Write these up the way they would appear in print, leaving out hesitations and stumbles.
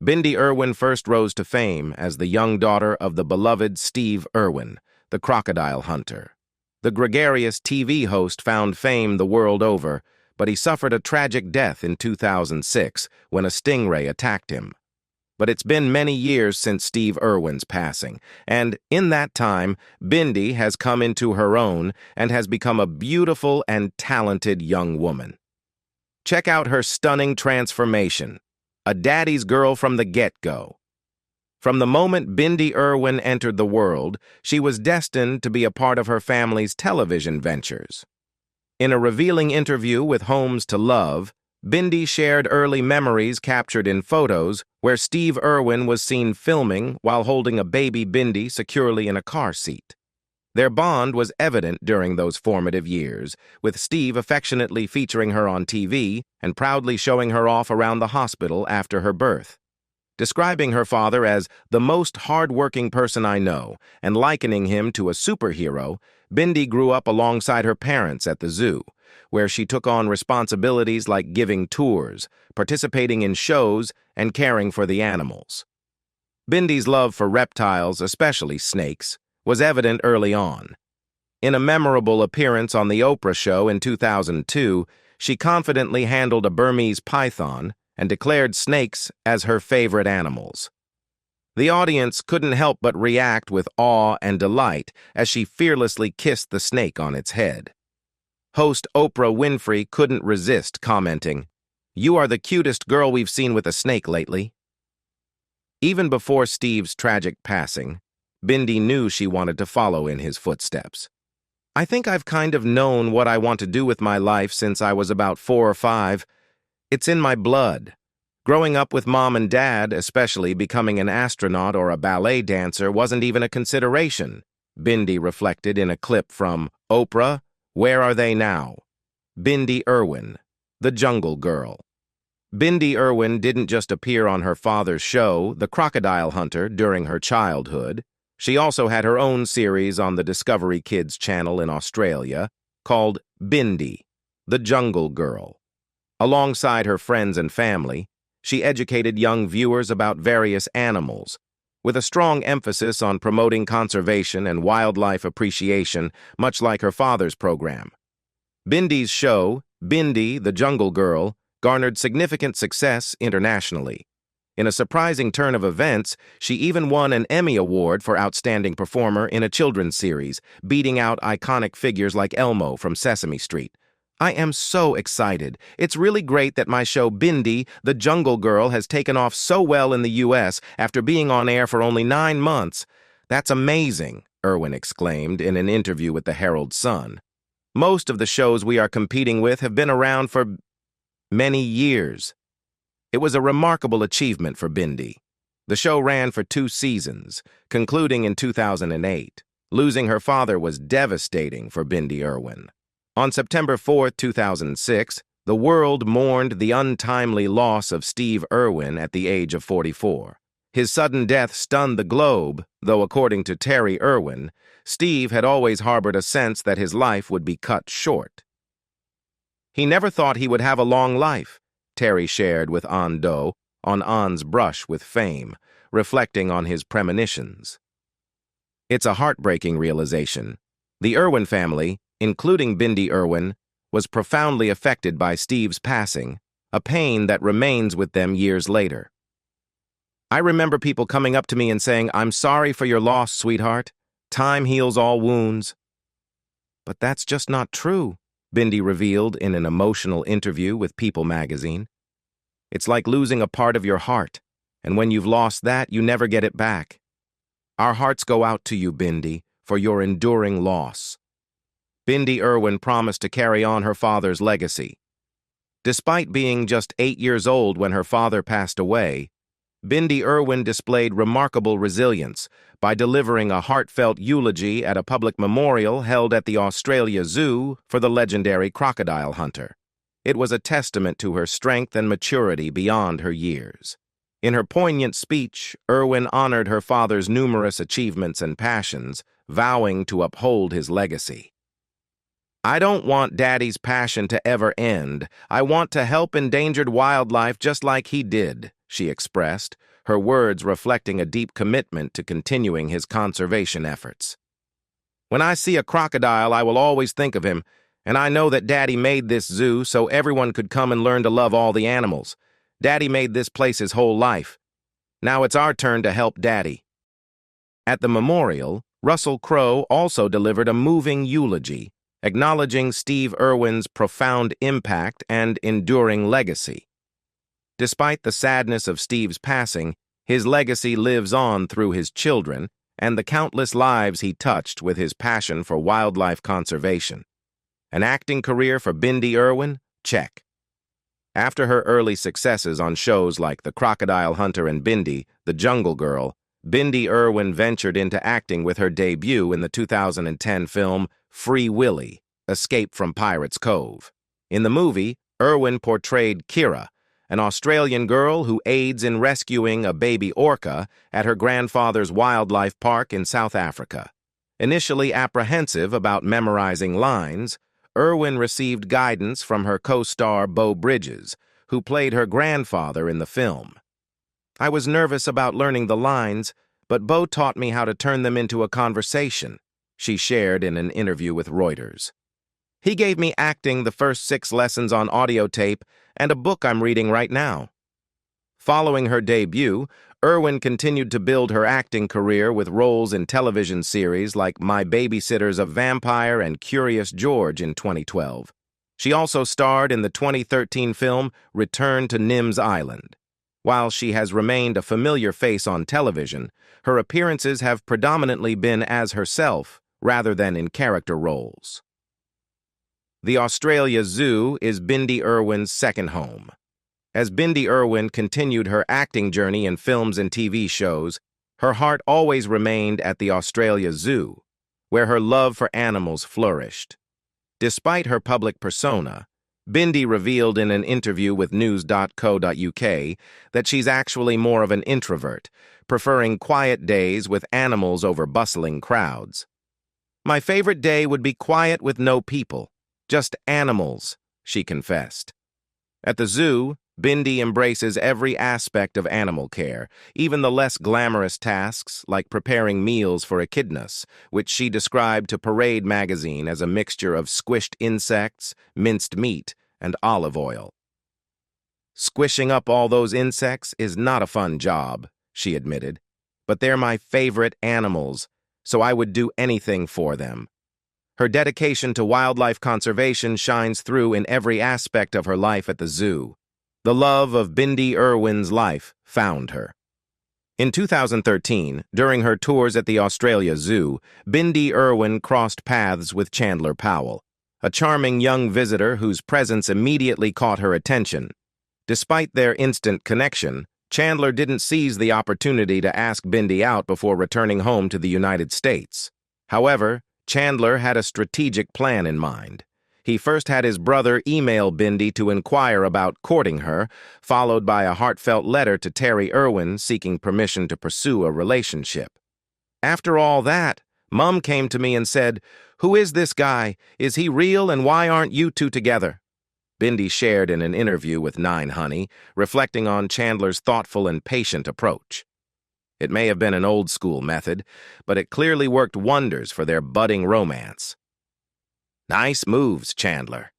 Bindi Irwin first rose to fame as the young daughter of the beloved Steve Irwin, the Crocodile Hunter. The gregarious TV host found fame the world over, but he suffered a tragic death in 2006 when a stingray attacked him. But it's been many years since Steve Irwin's passing, and in that time, Bindi has come into her own and has become a beautiful and talented young woman. Check out her stunning transformation, a daddy's girl from the get-go. From the moment Bindi Irwin entered the world, she was destined to be a part of her family's television ventures. In a revealing interview with Homes to Love, Bindi shared early memories captured in photos where Steve Irwin was seen filming while holding a baby Bindi securely in a car seat. Their bond was evident during those formative years, with Steve affectionately featuring her on TV and proudly showing her off around the hospital after her birth. Describing her father as the most hard-working person I know and likening him to a superhero, Bindi grew up alongside her parents at the zoo, where she took on responsibilities like giving tours, participating in shows, and caring for the animals. Bindi's love for reptiles, especially snakes, was evident early on. In a memorable appearance on The Oprah Show in 2002, she confidently handled a Burmese python and declared snakes as her favorite animals. The audience couldn't help but react with awe and delight as she fearlessly kissed the snake on its head. Host Oprah Winfrey couldn't resist commenting, "You are the cutest girl we've seen with a snake lately." Even before Steve's tragic passing, Bindi knew she wanted to follow in his footsteps. "I think I've kind of known what I want to do with my life since I was about 4 or 5. It's in my blood. Growing up with mom and dad, especially becoming an astronaut or a ballet dancer, wasn't even a consideration," Bindi reflected in a clip from Oprah, Where Are They Now? Bindi Irwin, the Jungle Girl. Bindi Irwin didn't just appear on her father's show, The Crocodile Hunter, during her childhood. She also had her own series on the Discovery Kids channel in Australia called Bindi, the Jungle Girl. Alongside her friends and family, she educated young viewers about various animals, with a strong emphasis on promoting conservation and wildlife appreciation, much like her father's program. Bindi's show, Bindi, the Jungle Girl, garnered significant success internationally. In a surprising turn of events, she even won an Emmy Award for Outstanding Performer in a children's series, beating out iconic figures like Elmo from Sesame Street. "I am so excited. It's really great that my show Bindi, the Jungle Girl, has taken off so well in the U.S. after being on air for only 9 months. That's amazing," Irwin exclaimed in an interview with the Herald Sun. "Most of the shows we are competing with have been around for many years." It was a remarkable achievement for Bindi. The show ran for 2 seasons, concluding in 2008. Losing her father was devastating for Bindi Irwin. On September 4, 2006, the world mourned the untimely loss of Steve Irwin at the age of 44. His sudden death stunned the globe, though according to Terry Irwin, Steve had always harbored a sense that his life would be cut short. "He never thought he would have a long life," Terry shared with An Do on An's brush with fame, reflecting on his premonitions. It's a heartbreaking realization. The Irwin family, including Bindi Irwin, was profoundly affected by Steve's passing, a pain that remains with them years later. "I remember people coming up to me and saying, 'I'm sorry for your loss, sweetheart. Time heals all wounds.' But that's just not true," Bindi revealed in an emotional interview with People magazine. "It's like losing a part of your heart, and when you've lost that, you never get it back. Our hearts go out to you, Bindi, for your enduring loss." Bindi Irwin promised to carry on her father's legacy. Despite being just 8 years old when her father passed away, Bindi Irwin displayed remarkable resilience by delivering a heartfelt eulogy at a public memorial held at the Australia Zoo for the legendary Crocodile Hunter. It was a testament to her strength and maturity beyond her years. In her poignant speech, Irwin honored her father's numerous achievements and passions, vowing to uphold his legacy. "I don't want Daddy's passion to ever end. I want to help endangered wildlife just like he did," she expressed, her words reflecting a deep commitment to continuing his conservation efforts. "When I see a crocodile, I will always think of him, and I know that Daddy made this zoo so everyone could come and learn to love all the animals. Daddy made this place his whole life. Now it's our turn to help Daddy." At the memorial, Russell Crowe also delivered a moving eulogy, acknowledging Steve Irwin's profound impact and enduring legacy. Despite the sadness of Steve's passing, his legacy lives on through his children and the countless lives he touched with his passion for wildlife conservation. An acting career for Bindi Irwin? Check. After her early successes on shows like The Crocodile Hunter and Bindi, The Jungle Girl, Bindi Irwin ventured into acting with her debut in the 2010 film Free Willy, Escape from Pirates Cove. In the movie, Irwin portrayed Kira, an Australian girl who aids in rescuing a baby orca at her grandfather's wildlife park in South Africa. Initially apprehensive about memorizing lines, Irwin received guidance from her co-star Beau Bridges, who played her grandfather in the film. "I was nervous about learning the lines, but Beau taught me how to turn them into a conversation," she shared in an interview with Reuters. "He gave me acting the first 6 lessons on audio tape and a book I'm reading right now." Following her debut, Irwin continued to build her acting career with roles in television series like My Babysitter's a Vampire and Curious George in 2012. She also starred in the 2013 film Return to Nim's Island. While she has remained a familiar face on television, her appearances have predominantly been as herself rather than in character roles. The Australia Zoo is Bindi Irwin's second home. As Bindi Irwin continued her acting journey in films and TV shows, her heart always remained at the Australia Zoo, where her love for animals flourished. Despite her public persona, Bindi revealed in an interview with news.co.uk that she's actually more of an introvert, preferring quiet days with animals over bustling crowds. "My favorite day would be quiet with no people, just animals," she confessed. At the zoo, Bindi embraces every aspect of animal care, even the less glamorous tasks like preparing meals for echidnas, which she described to Parade magazine as a mixture of squished insects, minced meat, and olive oil. "Squishing up all those insects is not a fun job," she admitted, "but they're my favorite animals, so I would do anything for them." Her dedication to wildlife conservation shines through in every aspect of her life at the zoo. The love of Bindi Irwin's life found her. In 2013, during her tours at the Australia Zoo, Bindi Irwin crossed paths with Chandler Powell, a charming young visitor whose presence immediately caught her attention. Despite their instant connection, Chandler didn't seize the opportunity to ask Bindi out before returning home to the United States. However, Chandler had a strategic plan in mind. He first had his brother email Bindi to inquire about courting her, followed by a heartfelt letter to Terry Irwin seeking permission to pursue a relationship. "After all that, Mum came to me and said, 'Who is this guy? Is he real and why aren't you two together?'" Bindi shared in an interview with 9honey, reflecting on Chandler's thoughtful and patient approach. It may have been an old-school method, but it clearly worked wonders for their budding romance. "Nice moves, Chandler."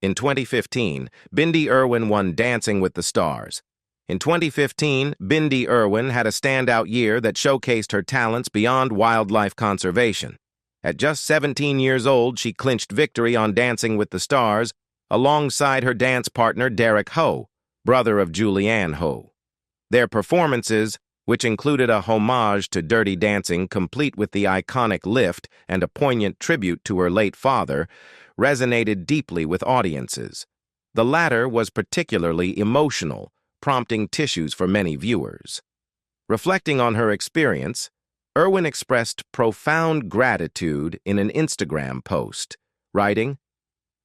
In 2015, Bindi Irwin won Dancing with the Stars. In 2015, Bindi Irwin had a standout year that showcased her talents beyond wildlife conservation. At just 17 years old, she clinched victory on Dancing with the Stars alongside her dance partner Derek Ho, brother of Julianne Ho. Their performances, which included a homage to Dirty Dancing complete with the iconic lift and a poignant tribute to her late father, resonated deeply with audiences. The latter was particularly emotional, prompting tissues for many viewers. Reflecting on her experience, Irwin expressed profound gratitude in an Instagram post, writing,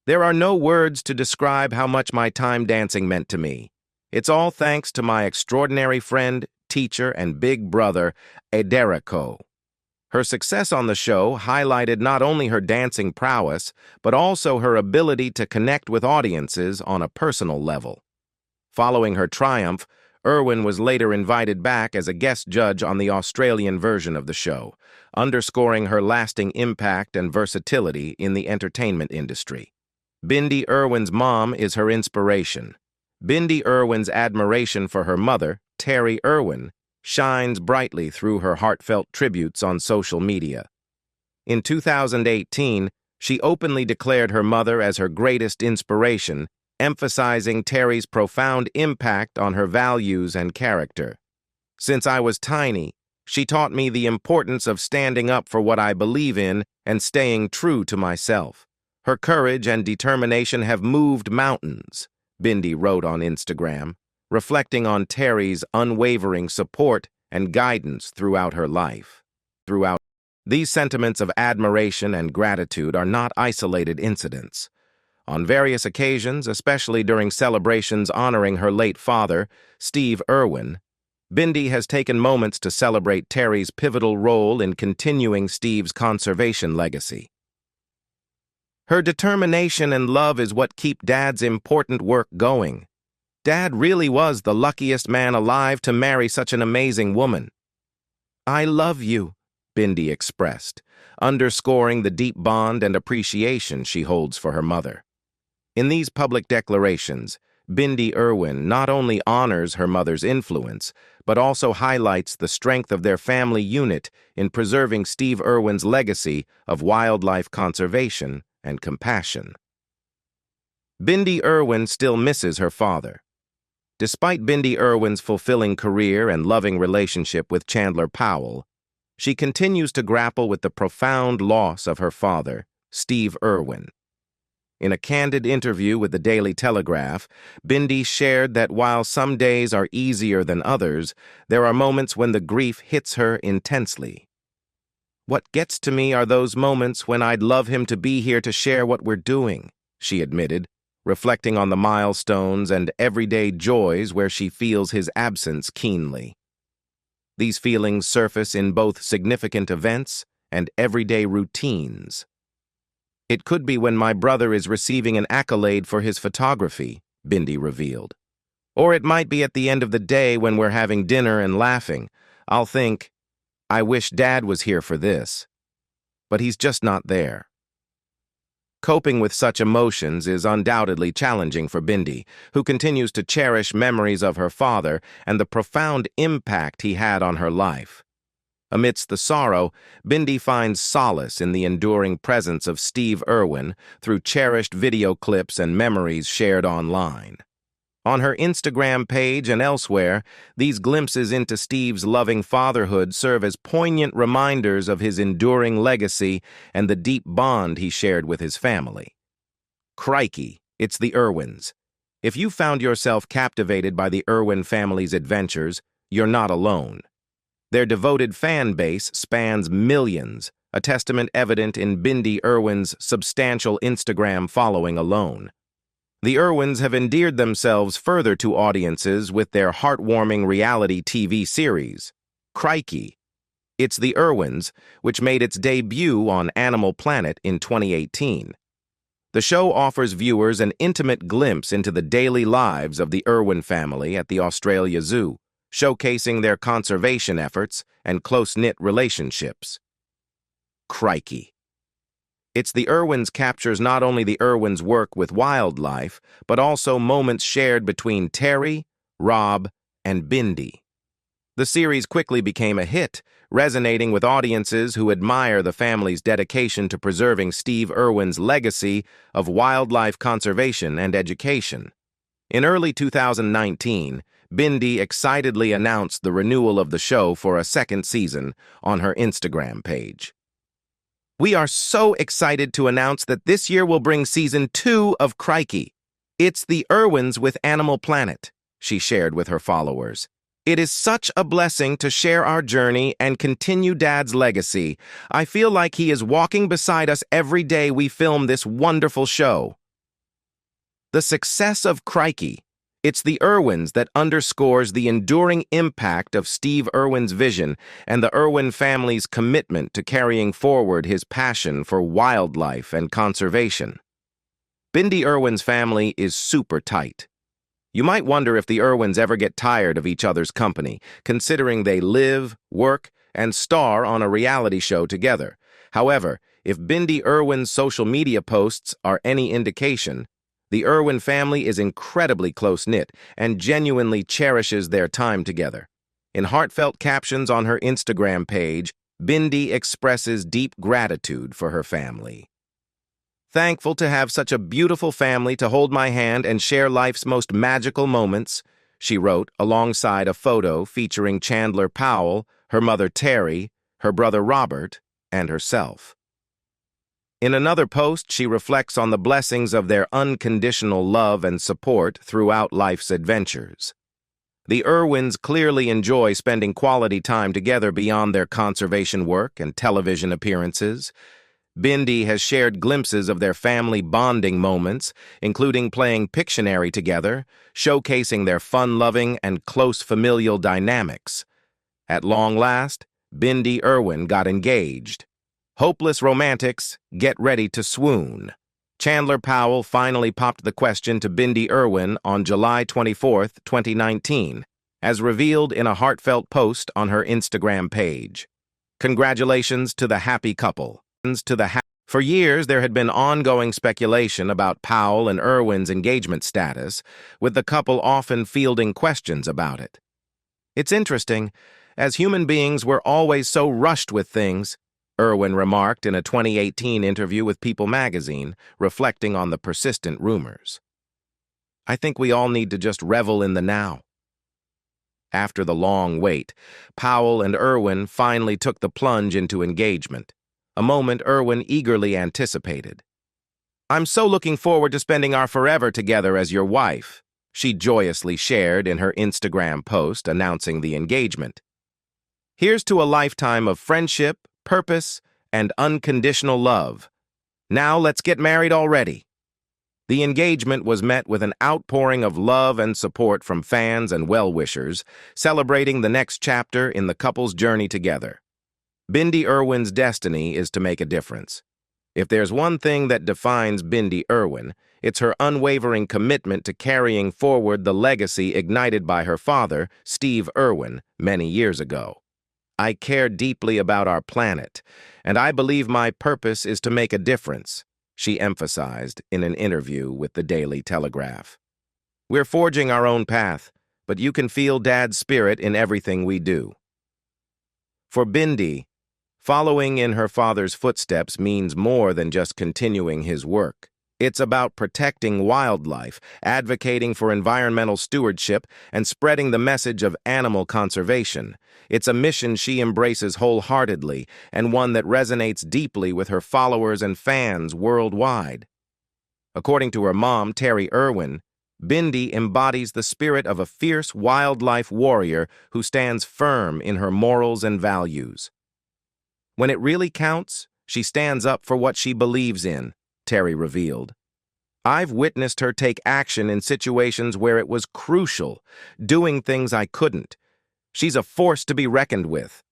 "There are no words to describe how much my time dancing meant to me. It's all thanks to my extraordinary friend, teacher, and big brother, Derek. Her success on the show highlighted not only her dancing prowess, but also her ability to connect with audiences on a personal level." Following her triumph, Irwin was later invited back as a guest judge on the Australian version of the show, underscoring her lasting impact and versatility in the entertainment industry. Bindi Irwin's mom is her inspiration. Bindi Irwin's admiration for her mother, Terry Irwin, shines brightly through her heartfelt tributes on social media. In 2018, she openly declared her mother as her greatest inspiration, emphasizing Terry's profound impact on her values and character. "Since I was tiny, she taught me the importance of standing up for what I believe in and staying true to myself. Her courage and determination have moved mountains," Bindi wrote on Instagram, reflecting on Terry's unwavering support and guidance throughout her life. These sentiments of admiration and gratitude are not isolated incidents. On various occasions, especially during celebrations honoring her late father, Steve Irwin, Bindi has taken moments to celebrate Terry's pivotal role in continuing Steve's conservation legacy. "Her determination and love is what keep Dad's important work going. Dad really was the luckiest man alive to marry such an amazing woman." "I love you," Bindi expressed, underscoring the deep bond and appreciation she holds for her mother. In these public declarations, Bindi Irwin not only honors her mother's influence, but also highlights the strength of their family unit in preserving Steve Irwin's legacy of wildlife conservation and compassion. Bindi Irwin still misses her father. Despite Bindi Irwin's fulfilling career and loving relationship with Chandler Powell, she continues to grapple with the profound loss of her father, Steve Irwin. In a candid interview with the Daily Telegraph, Bindi shared that while some days are easier than others, there are moments when the grief hits her intensely. "What gets to me are those moments when I'd love him to be here to share what we're doing," she admitted, reflecting on the milestones and everyday joys where she feels his absence keenly. These feelings surface in both significant events and everyday routines. "It could be when my brother is receiving an accolade for his photography," Bindi revealed. "Or it might be at the end of the day when we're having dinner and laughing. I'll think, I wish Dad was here for this. But he's just not there." Coping with such emotions is undoubtedly challenging for Bindi, who continues to cherish memories of her father and the profound impact he had on her life. Amidst the sorrow, Bindi finds solace in the enduring presence of Steve Irwin through cherished video clips and memories shared online. On her Instagram page and elsewhere, these glimpses into Steve's loving fatherhood serve as poignant reminders of his enduring legacy and the deep bond he shared with his family. Crikey, it's the Irwins. If you found yourself captivated by the Irwin family's adventures, you're not alone. Their devoted fan base spans millions, a testament evident in Bindi Irwin's substantial Instagram following alone. The Irwins have endeared themselves further to audiences with their heartwarming reality TV series, Crikey, It's The Irwins, which made its debut on Animal Planet in 2018. The show offers viewers an intimate glimpse into the daily lives of the Irwin family at the Australia Zoo, showcasing their conservation efforts and close-knit relationships. Crikey. It's The Irwins captures not only the Irwins' work with wildlife, but also moments shared between Terry, Rob, and Bindi. The series quickly became a hit, resonating with audiences who admire the family's dedication to preserving Steve Irwin's legacy of wildlife conservation and education. In early 2019, Bindi excitedly announced the renewal of the show for a second season on her Instagram page. "We are so excited to announce that this year will bring season 2 of Crikey. It's The Irwins with Animal Planet," she shared with her followers. "It is such a blessing to share our journey and continue Dad's legacy. I feel like he is walking beside us every day we film this wonderful show." The success of Crikey, It's The Irwins that underscores the enduring impact of Steve Irwin's vision and the Irwin family's commitment to carrying forward his passion for wildlife and conservation. Bindi Irwin's family is super tight. You might wonder if the Irwins ever get tired of each other's company, considering they live, work, and star on a reality show together. However, if Bindi Irwin's social media posts are any indication, the Irwin family is incredibly close-knit and genuinely cherishes their time together. In heartfelt captions on her Instagram page, Bindi expresses deep gratitude for her family. "Thankful to have such a beautiful family to hold my hand and share life's most magical moments," she wrote alongside a photo featuring Chandler Powell, her mother Terry, her brother Robert, and herself. In another post, she reflects on the blessings of their unconditional love and support throughout life's adventures. The Irwins clearly enjoy spending quality time together beyond their conservation work and television appearances. Bindi has shared glimpses of their family bonding moments, including playing Pictionary together, showcasing their fun-loving and close familial dynamics. At long last, Bindi Irwin got engaged. Hopeless romantics, get ready to swoon. Chandler Powell finally popped the question to Bindi Irwin on July 24, 2019, as revealed in a heartfelt post on her Instagram page. "Congratulations to the happy couple." For years, there had been ongoing speculation about Powell and Irwin's engagement status, with the couple often fielding questions about it. "It's interesting, as human beings we're always so rushed with things," Irwin remarked in a 2018 interview with People magazine, reflecting on the persistent rumors. "I think we all need to just revel in the now." After the long wait, Powell and Irwin finally took the plunge into engagement, a moment Irwin eagerly anticipated. "I'm so looking forward to spending our forever together as your wife," she joyously shared in her Instagram post announcing the engagement. "Here's to a lifetime of friendship, purpose, and unconditional love. Now let's get married already." The engagement was met with an outpouring of love and support from fans and well-wishers, celebrating the next chapter in the couple's journey together. Bindi Irwin's destiny is to make a difference. If there's one thing that defines Bindi Irwin, it's her unwavering commitment to carrying forward the legacy ignited by her father, Steve Irwin, many years ago. "I care deeply about our planet, and I believe my purpose is to make a difference," she emphasized in an interview with the Daily Telegraph. "We're forging our own path, but you can feel Dad's spirit in everything we do." For Bindi, following in her father's footsteps means more than just continuing his work. It's about protecting wildlife, advocating for environmental stewardship, and spreading the message of animal conservation. It's a mission she embraces wholeheartedly, and one that resonates deeply with her followers and fans worldwide. According to her mom, Terry Irwin, Bindi embodies the spirit of a fierce wildlife warrior who stands firm in her morals and values. "When it really counts, she stands up for what she believes in," Terry revealed. "I've witnessed her take action in situations where it was crucial, doing things I couldn't. She's a force to be reckoned with."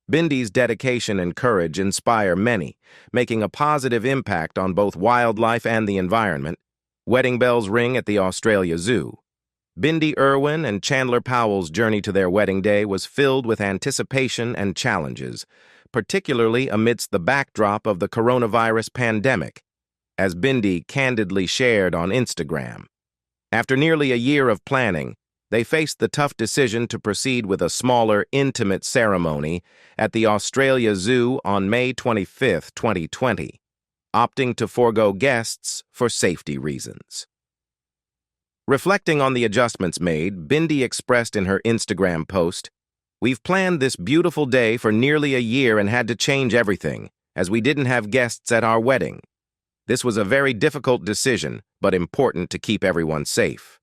Bindi's dedication and courage inspire many, making a positive impact on both wildlife and the environment. Wedding bells ring at the Australia Zoo. Bindi Irwin and Chandler Powell's journey to their wedding day was filled with anticipation and challenges, particularly amidst the backdrop of the coronavirus pandemic, as Bindi candidly shared on Instagram. After nearly a year of planning, they faced the tough decision to proceed with a smaller, intimate ceremony at the Australia Zoo on May 25, 2020, opting to forego guests for safety reasons. Reflecting on the adjustments made, Bindi expressed in her Instagram post, "We've planned this beautiful day for nearly a year and had to change everything, as we didn't have guests at our wedding. This was a very difficult decision, but important to keep everyone safe."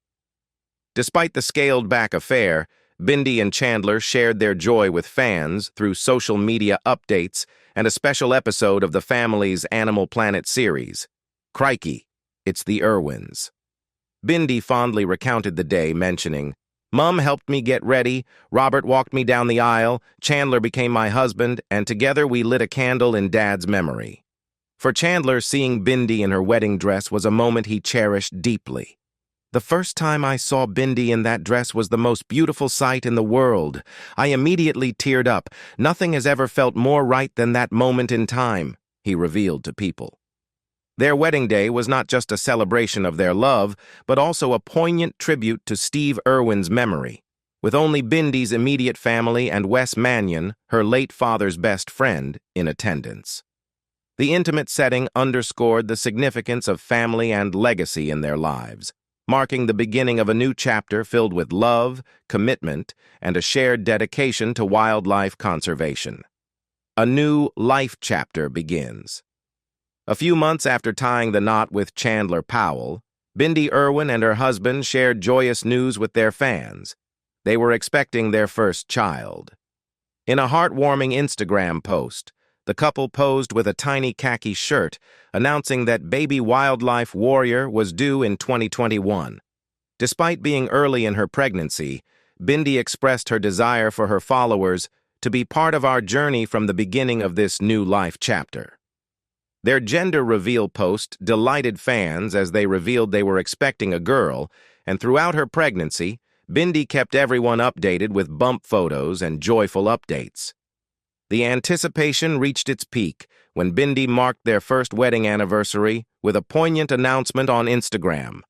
Despite the scaled-back affair, Bindi and Chandler shared their joy with fans through social media updates and a special episode of the family's Animal Planet series, Crikey, It's The Irwins. Bindi fondly recounted the day, mentioning, "Mum helped me get ready, Robert walked me down the aisle, Chandler became my husband, and together we lit a candle in Dad's memory." For Chandler, seeing Bindi in her wedding dress was a moment he cherished deeply. The first time I saw Bindi in that dress was the most beautiful sight in the world. I immediately teared up. Nothing has ever felt more right than that moment in time, he revealed to People. Their wedding day was not just a celebration of their love, but also a poignant tribute to Steve Irwin's memory. With only Bindi's immediate family and Wes Mannion, her late father's best friend, in attendance. The intimate setting underscored the significance of family and legacy in their lives, marking the beginning of a new chapter filled with love, commitment, and a shared dedication to wildlife conservation. A new life chapter begins. A few months after tying the knot with Chandler Powell, Bindi Irwin and her husband shared joyous news with their fans. They were expecting their first child. In a heartwarming Instagram post, the couple posed with a tiny khaki shirt, announcing that baby wildlife warrior was due in 2021. Despite being early in her pregnancy, Bindi expressed her desire for her followers to be part of our journey from the beginning of this new life chapter. Their gender reveal post delighted fans as they revealed they were expecting a girl, and throughout her pregnancy, Bindi kept everyone updated with bump photos and joyful updates. The anticipation reached its peak when Bindi marked their first wedding anniversary with a poignant announcement on Instagram.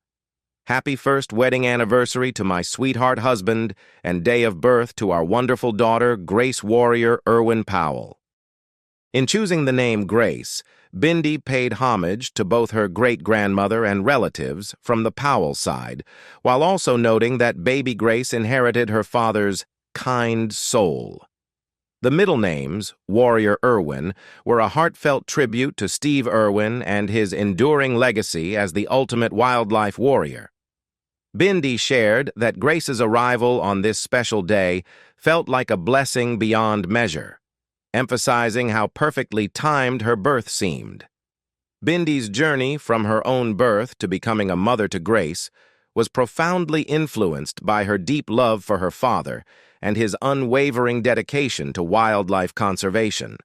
"Happy first wedding anniversary to my sweetheart husband and day of birth to our wonderful daughter, Grace Warrior Irwin Powell." In choosing the name Grace, Bindi paid homage to both her great-grandmother and relatives from the Powell side, while also noting that baby Grace inherited her father's kind soul. The middle names, Warrior Irwin, were a heartfelt tribute to Steve Irwin and his enduring legacy as the ultimate wildlife warrior. Bindi shared that Grace's arrival on this special day felt like a blessing beyond measure, emphasizing how perfectly timed her birth seemed. Bindi's journey from her own birth to becoming a mother to Grace was profoundly influenced by her deep love for her father and his unwavering dedication to wildlife conservation.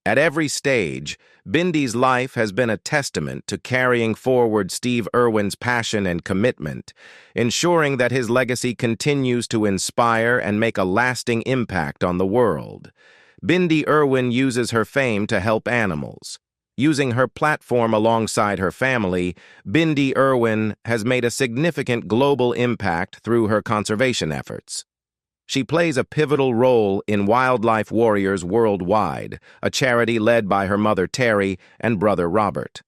At every stage, Bindi's life has been a testament to carrying forward Steve Irwin's passion and commitment, ensuring that his legacy continues to inspire and make a lasting impact on the world. Bindi Irwin uses her fame to help animals. Using her platform alongside her family, Bindi Irwin has made a significant global impact through her conservation efforts. She plays a pivotal role in Wildlife Warriors Worldwide, a charity led by her mother Terry and brother Robert.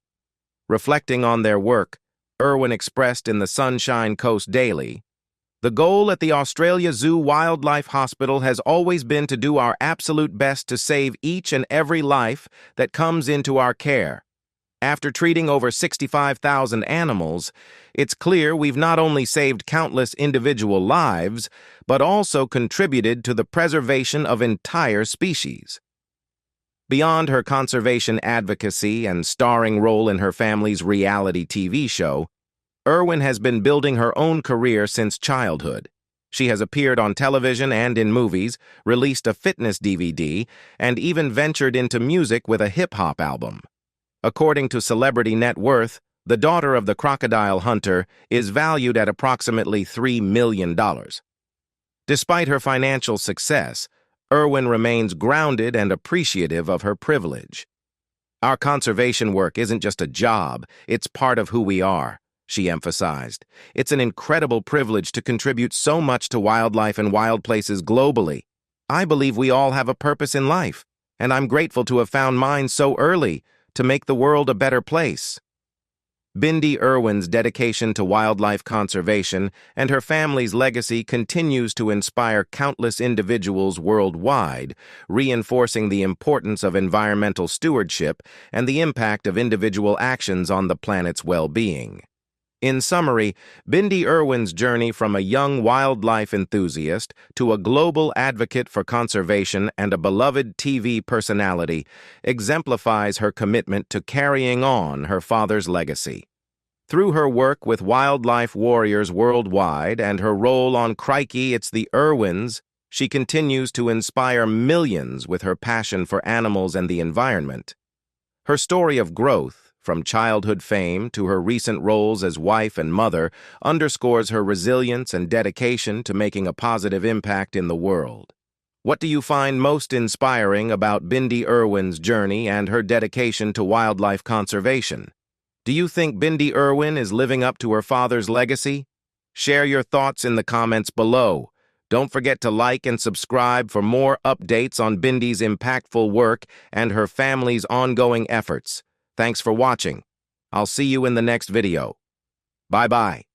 Reflecting on their work, Irwin expressed in the Sunshine Coast Daily, "The goal at the Australia Zoo Wildlife Hospital has always been to do our absolute best to save each and every life that comes into our care. After treating over 65,000 animals, it's clear we've not only saved countless individual lives, but also contributed to the preservation of entire species." Beyond her conservation advocacy and starring role in her family's reality TV show, Irwin has been building her own career since childhood. She has appeared on television and in movies, released a fitness DVD, and even ventured into music with a hip-hop album. According to Celebrity Net Worth, the daughter of the Crocodile Hunter is valued at approximately $3 million. Despite her financial success, Irwin remains grounded and appreciative of her privilege. "Our conservation work isn't just a job, it's part of who we are," she emphasized. "It's an incredible privilege to contribute so much to wildlife and wild places globally. I believe we all have a purpose in life, and I'm grateful to have found mine so early to make the world a better place." Bindi Irwin's dedication to wildlife conservation and her family's legacy continues to inspire countless individuals worldwide, reinforcing the importance of environmental stewardship and the impact of individual actions on the planet's well-being. In summary, Bindi Irwin's journey from a young wildlife enthusiast to a global advocate for conservation and a beloved TV personality exemplifies her commitment to carrying on her father's legacy. Through her work with Wildlife Warriors Worldwide and her role on Crikey, It's The Irwins, she continues to inspire millions with her passion for animals and the environment. Her story of growth, from childhood fame to her recent roles as wife and mother, underscores her resilience and dedication to making a positive impact in the world. What do you find most inspiring about Bindi Irwin's journey and her dedication to wildlife conservation? Do you think Bindi Irwin is living up to her father's legacy? Share your thoughts in the comments below. Don't forget to like and subscribe for more updates on Bindi's impactful work and her family's ongoing efforts. Thanks for watching. I'll see you in the next video. Bye-bye.